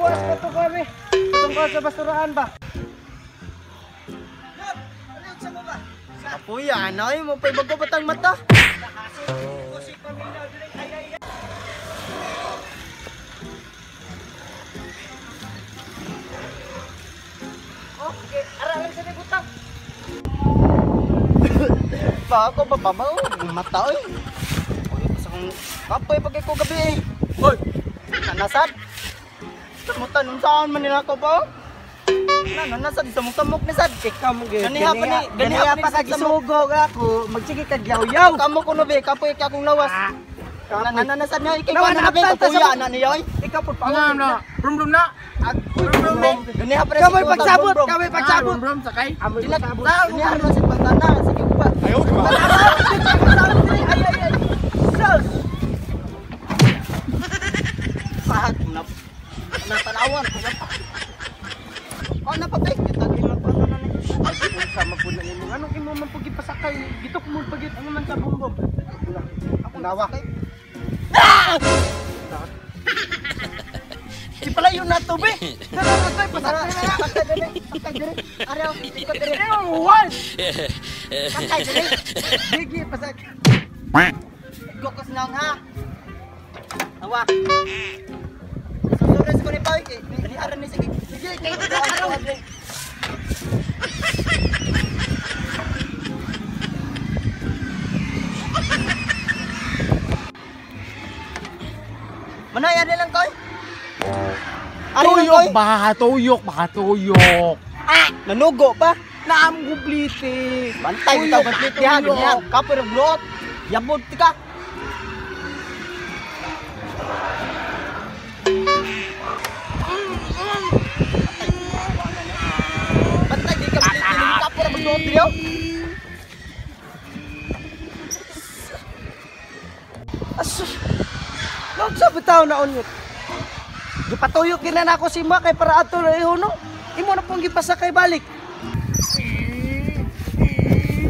buwas na to kami. Tungkol sa basurahan ba? Apoy, anay mo pa ibang batang mata. Okay, aralan sa butang. Pa ako babaw, mata oy. Oy, sa kong kapoy pag ko gabi eh. Hoy, nanasad. Kamutan saan man nila ko ba? Nanasad sa mukha-muk ni sad. Ikaw mo gid. Ganiha pa ka gisugog ako. Magsige ka yaw-yaw. Kamo ko no be, kapoy ka kong lawas. Nanasad niya ikay ko Nawan, na be abtan, kapoy ana niya oy. Ikaw po pa. Brum na. Ganiha pa Kami pagsabot, kami pagsabot. Brum sakay. Amoy Sila pagsabot. ganiha na sa pagtana, sige pa. Ayaw di ba? Sus! Pahat na natanawan ko na. Kau na patay kita gina pa na ni. Ay, sama po na nimo. Anong imo man pagi pasakay? Gitok mo pagit ano man sa bumbom. Ako nawa kay. Di pala yun na to be. Pasakay na. Pasakay dire. Pasakay dire. Araw, ikot dire. What? Pasakay dire. Bigi pasak. Gokos na ha. Nawa. Susures ko ni Pao kay. Ni aran ni sige. Sige kay araw. Manaya lang koy. Tuyok ba? Tuyok. Nanugo pa. Naam gublite. Bantay mo tawag dito ha. Ganyan. Kapoy ng blot. Yabod tika. Bantay di ka pilih kapoy ng blot dito. Asus. Laut sa bitaw na unyot. Gipatuyok gina na ako si Ma kay para ato na ihuno. Imo na pong gipasakay balik.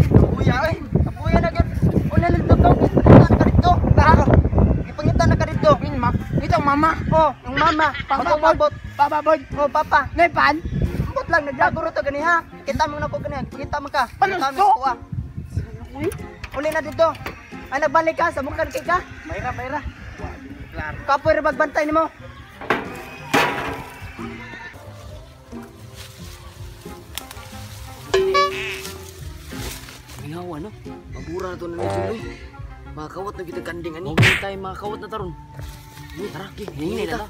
Kuya ay. Kuya na gid. Una lang to. Ipangita na ka dito. Tara. Ipangita na ka dito. Ito mama. Oh, ang mama. Mabot. Bababod. Oh, papa. Nepan. Ambot lang nagjaguro to gani ha. Kita mo na ko gani. Kita mo ka. Paano Kita mo to? sa kuha. Uli na dito. Ay nagbalik ka sa mukha kay ka. Mayra. Kapoy ra magbantay nimo. Ngawa no, mabura na to na nito. Makakawat na kita kanding ani. Huwag tayo makakawat na taron. Uy, tara, hingin na ta.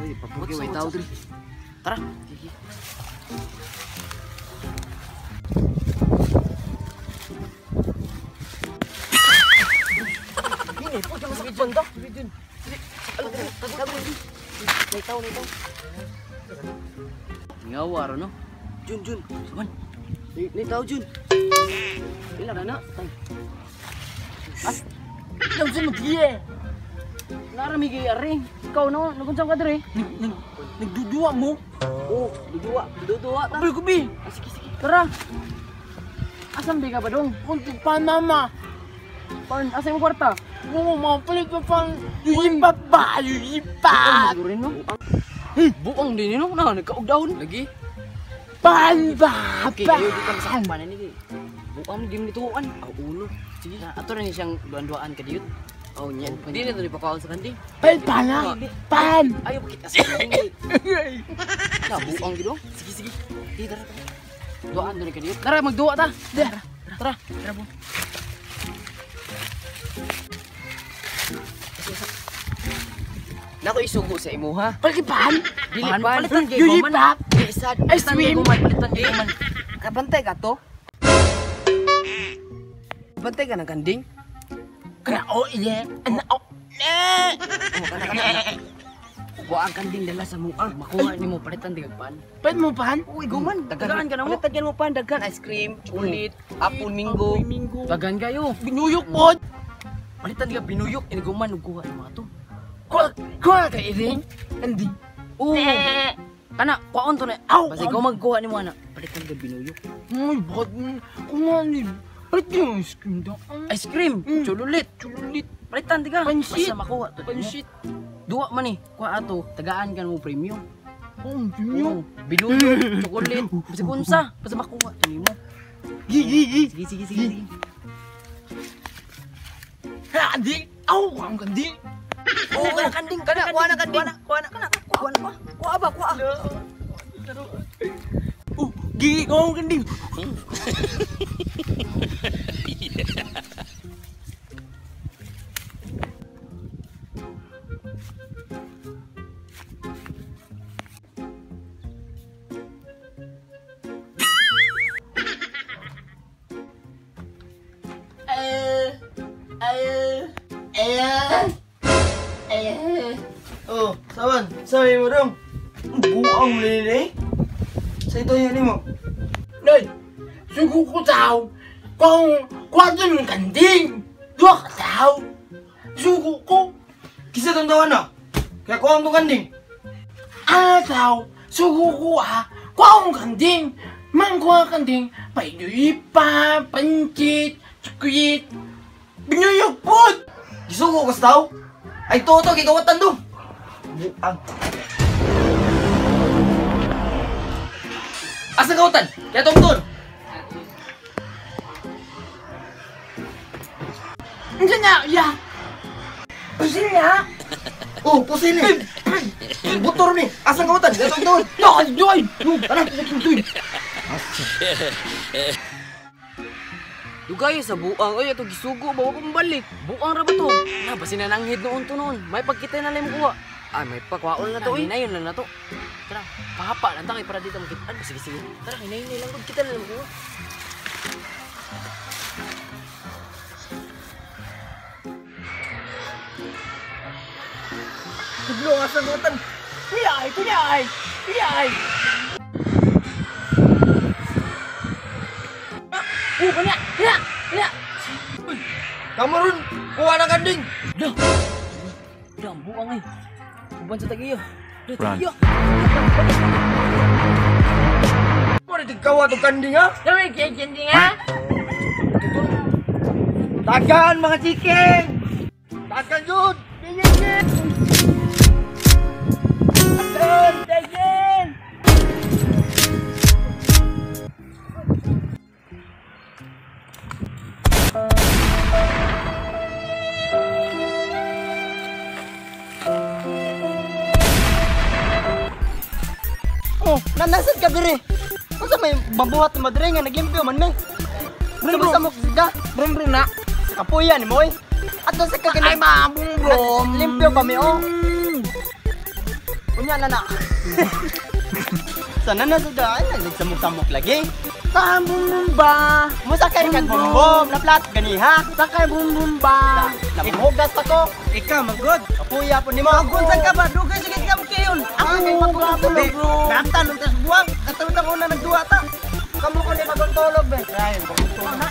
Uy, papuki way tao diri. Tara. Ini po jangan sakit banda. May tao. Ngawa ro no. Jun. Saman. Ni tao Jun. Ila na. Daw sa magiye. Narami gi ari. Ikaw no, nagunsam ka diri. Nagdudua mo. Oh, dudua ta. Abay ko bi. Sige. Tara. Asam bi ka ba dong? Kunti pa mama. Pan, asa mo kwarta? Oo, mapalit pa pang yuyipat ba? Yuyipat! Siguro no. Buang din no, na nagkaugdaon lagi. Pan ba? Okay, kayo di ka masakpan ni. Buang di mo dituan. Aw ulo. Sige, ato na ni siyang duan-duan ka diyut. Oh, nyan. Hindi na to ipakaon sa kanti. Pan pa na! Pan! Ayaw kita sa kanti. Na buang gido. Sige. Di tara. Duan diri ka diyut. Tara magduwa ta. Tara. Tara po. Nako isugo sa imo ha. Palipan! Dili Pan, pa. palitan kay Yuyipat! Isad. Ice cream! Palitan kay man. Kabantay ka to? Bantay ka ng kanding. Kana o iye! Ana o! Wa ang kanding dala sa mua. Makuha nimo palitan tigag pan. Pan mo pan? Uy, guman. Dagan ka na mo. Palitan mo pan dagan ice cream, chocolate, apple minggo. Dagan kayo. Binuyok po! Palitan tigag binuyok ini guman ug kuha mga to. Kuha ka iring? Hindi. Oo. Kana, kuhaon to na. Aw! Basta ikaw magkuha nimo ana. Palitan tigag binuyok. Uy, bakit mo? Kumani. Palit yung ice cream daw. Ice cream, chululit. Chulit. Palitan tiga. Pansit. Basta makuha to. Pansit. Dua man eh. Kuha ato, tagaan ka mo premium. Premium. Binuyo, chocolate, basta kunsa, basta makuha. Ini mo. Gigi. Sige. Ha, di. Aw, ang kandi. Oh, kana kanding, kuha na kanding. Kuha na. Kuha. Gigi ko ang kandi. Oh, sawan. Sabi mo dong. Buang mo nini. Sa ito yan mo. Nay, sugo ko tao. Kung kwadro ng kanding. Dua ka tao. Sugo ko. Kisa tong tawa na. Kaya kuha tong kanding. Tao. Sugo ko Kung kanding. Mangkuha kanding. Painuipa, pancit, squid. Binuyog po. Gisugo ko sa tao. Ay toto gigawatan do. Buang. Asa kawatan? Kaya tungtun. Hindi na, ya. Pusin niya. Oh, pusin ni. Butor ni. Asa kawatan? Kaya tungtun. No, joy. Tara, tungtun. Dugay sa buang, ay ato gisugo bawa pa mabalik. Buang ra ba to? Na basin na nanghid noon to noon. May pagkita na lang kuha. May pakwaon na to eh. Hinayon na to. Tara, pahapa lang tayo para dito makita. Sige. Tara, hinayon lang gud kita lang kuha. Tudlo asa kawatan. Kuyay. Kanya. Kamu ron, kuha na kanding. Dah buang ay. Buban sa tagiyo. Run. Mo na tigkawa tong kanding ha. Dami, kaya nga. Tagan mga chicken. Tagan jud. Tagan. Oh, nanasad ka dire. Unsa may mabuhat na madre nga naglimpyo man may. Bro, sa mo da. Brum na. Kapuyan mo eh. Ato sa Ay, mabum. limpyo kami oh. Unya na. Sana na sa daan, nagsamok-samok lagi. Tambum ba? Musakay kag bumbom na plat ganiha. Sakay bum ba? Namuhugas pa ko. Ikaw magod. Kapuya po ni mo. Agunsan ka ba? Dugay sige ka kayon. Ako kay magtulog bro. Namtan nung tas buwang. Katulog na muna nagduwa ta. Kamu ko ni magtulog be. Ryan, magtulog na.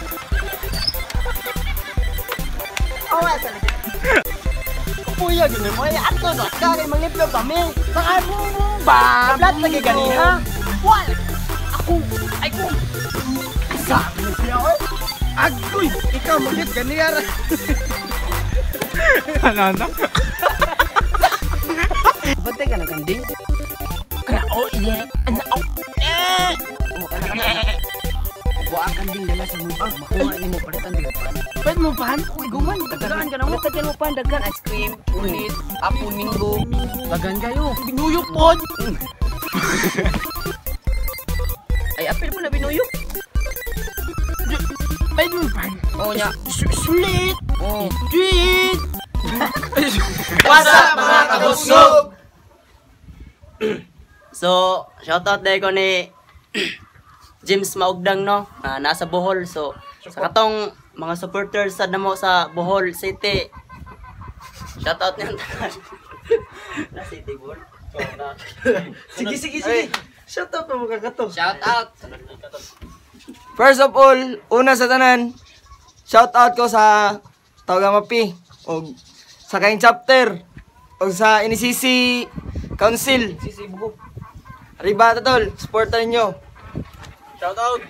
Awa sa lagi. Kapuya gini mo. Ato sa kagay manglipyo kami. Sakay bum ba? Plat lagi ganiha. Wal. Ay ko. Sabi niya oh. Agoy, ikaw magit ganiha. Ano? Bantay ka na kanding. Kana iya. Ano? Buang kanding dala sa mukha. Makuha ni mo palitan di pan. Pwede mo pan? Uy, guman, tagaan ka na mo. Tagaan mo pan, dagan ice cream, ulit, apo minggo. Dagan kayo. Binuyok po. Ay, apil mo na binuyok. Pwede mo pan? Oo niya. Sulit. Oo. Sweet. What's up mga kabusog? So, shoutout dahil ko ni James Maugdang no, nasa Bohol. So, sa katong mga supporters sa damo sa Bohol City. Shoutout niyan. Na City Bohol. Sige. Shoutout mo kakato. Shout out. First of all, una sa tanan, shoutout ko sa Tawagamapi o sa kayong chapter o sa NCC Council. Sisi bugo. Arriba tol, supportan niyo. Shout out.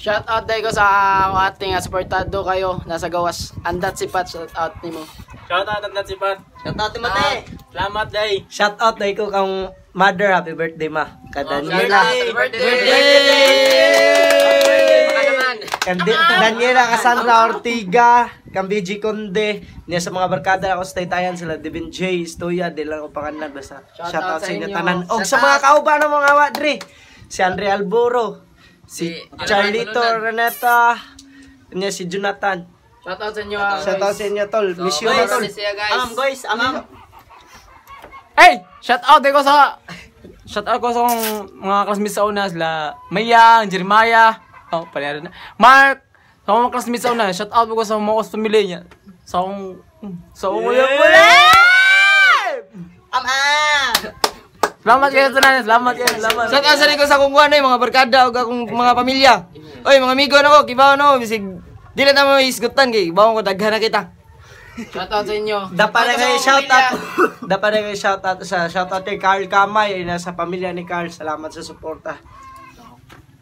Shout out day ko sa ating supportado kayo nasa gawas. Andat si Pat, shout out nimo. Shout out ang Sipat. Shout out Timothy. Salamat day. Shout out na ikaw kang mother, happy birthday ma. Daniela. Happy birthday. Daniela Cassandra Ortiga, kang BG Conde, niya sa mga barkada ako sa Taytayan sila Devin J, Stoya, di lang ko pangalan basta. Shout out sa inyo tanan. Og sa mga kauban ng mga wadri, si Andre Alboro, si Charlito Renata, niya si Jonathan. Shout out sa inyo. Shout out sa inyo tol. Miss you na tol. Amam guys, amam. Hey! Shout out ko sa akong mga classmates sa una sila Mayang, Jeremiah, pala na. Mark, sa mga classmates sa una, shout out ko sa mga family niya. Sa akong kuya pala. Salamat kayo sa nanin, salamat kayo, salamat. Shout out sa ko sa akong kuwan mga barkada ug akong mga pamilya. Oy, mga amigo nako, kibaw no, bisig dili na mo isgutan kay bawon ko daghan na kita. Shout out sa inyo. Dapat na kayo shout out. Dapat na kayo shout out kay Carl Kamay, ay nasa pamilya ni Carl. Salamat sa suporta.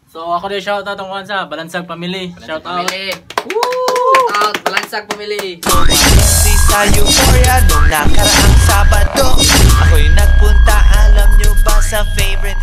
So ako din shout out ang sa Balansag Family. Shout out. Shout out Balansag Family. Sa Euphoria nung nakaraang Sabado, ako'y nagpunta, alam nyo ba, sa favorite